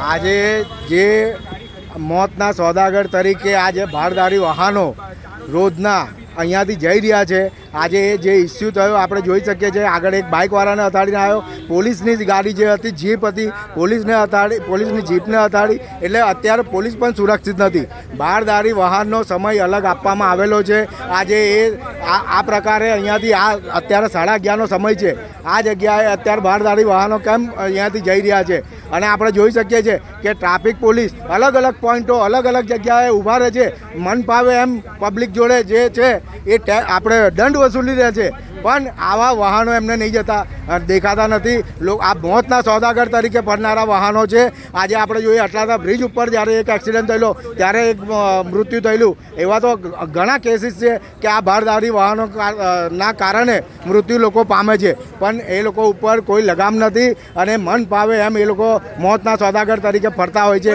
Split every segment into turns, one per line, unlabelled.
આજે જે મોતના સોદાગર તરીકે આજે ભારદારી વાહનો રોજના અહીંયાથી જઈ રહ્યા છે, આજે જે ઇસ્યુ થયો આપણે જોઈ શકીએ છીએ. આગળ એક બાઇકવાળાને અથાડીને આવ્યો, પોલીસની જ ગાડી જે હતી જીપ હતી, પોલીસની જીપને અથાડી. એટલે અત્યારે પોલીસ પણ સુરક્ષિત નથી. બારદારી વાહનનો સમય અલગ આપવામાં આવેલો છે. આજે આ પ્રકારે અહીંયાથી અત્યારે 11:30નો સમય છે. આ જગ્યાએ અત્યારે બારદારી વાહનો કેમ અહીંયાથી જઈ રહ્યા છે? અને આપણે જોઈ શકીએ છીએ કે ટ્રાફિક પોલીસ અલગ અલગ પોઈન્ટો અલગ અલગ જગ્યાએ ઊભા રહે છે. મન ફાવે એમ પબ્લિક જોડે જે છે એ આપણે દંડ વસૂલી રહ્યા છે, પણ આવા વાહનો એમને નહીં જતા દેખાતા નથી. આ મોતના સોદાગર તરીકે ફરનારા વાહનો છે. આજે આપણે જોઈએ અટલાદા બ્રિજ ઉપર જ્યારે એક એક્સિડન્ટ થયેલો ત્યારે એક મૃત્યુ થયેલું. એવા તો ઘણા કેસીસ છે કે આ બારદારી વાહનો ના કારણે મૃત્યુ લોકો પામે છે, પણ એ લોકો ઉપર કોઈ લગામ નથી અને મન ફાવે એમ એ લોકો મોતના સોદાગર તરીકે ફરતા હોય છે.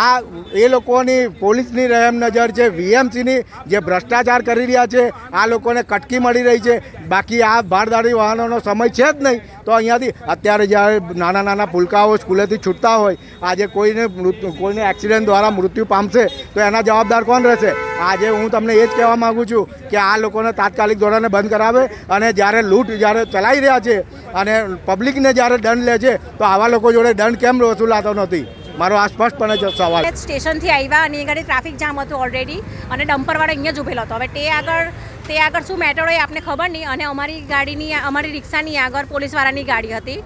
આ એ લોકોની પોલીસની રહેમ નજર છે, વીએમસીની જે ભ્રષ્ટાચાર કરી રહ્યા છે આ લોકોને કટકી મળી રહી છે. બાકી આ બારદારી વાહનોનો સમય છે જ નહીં. તો અહીંયાથી અત્યારે જ્યારે નાના નાના પુલકાઓ સ્કૂલેથી છૂટતા હોય, આજે કોઈને એક્સિડન્ટ દ્વારા મૃત્યુ પામશે તો એના જવાબદાર કોણ રહેશે? આજે હું તમને એ જ કહેવા માગું છું કે આ લોકોને તાત્કાલિક ધોરણે બંધ કરાવે અને જ્યારે લૂંટ જ્યારે ચલાવી રહ્યા છે અને પબ્લિકને જ્યારે દંડ લે છે તો આવા લોકો જોડે દંડ કેમ વસૂલાતો નથી? મારો આ સ્પષ્ટપણે સવાલ.
સ્ટેશનથી આવ્યા અને એ ગાડી ટ્રાફિક જામ હતું ઓલરેડી અને ડમ્પરવાળો અહીંયા જ ઉભેલો હતો. હવે તે આગળ શું મેટર હોય આપને ખબર નહીં. અને અમારી રિક્ષાની આગળ પોલીસવાળાની ગાડી હતી,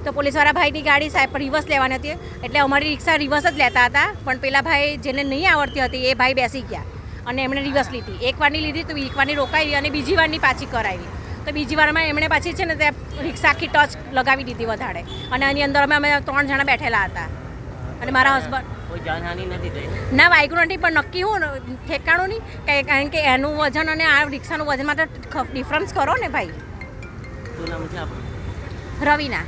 તો પોલીસવાળા ભાઈની ગાડી સાહેબ રિવર્સ લેવાની હતી, એટલે અમારી રિક્ષા રિવર્સ જ લેતા હતા. પણ પેલા ભાઈ જેને નહીં આવડતી હતી એ ભાઈ બેસી ગયા અને એમણે રિવર્સ લીધી. એકવારની લીધી તો એકવારની રોકાવી અને બીજી વારની પાછી કરાવી. તો બીજી વારમાં એમણે પાછી છે ને ત્યાં રિક્ષા આખી ટચ લગાવી દીધી વધારે. અને એની અંદર અમે 3 જણા બેઠેલા હતા અને મારા હસબન્ડ
કોઈ જાનહાનિ નથી થઈ
ના વાગ્યું નથી, પણ નક્કી હું ઠેકાણું નહીં કારણ કે એનું વજન અને આ રિક્ષાનું વજન માટે ડિફરન્સ કરો ને ભાઈ.
શું નામ છે આપણું?
રવિના.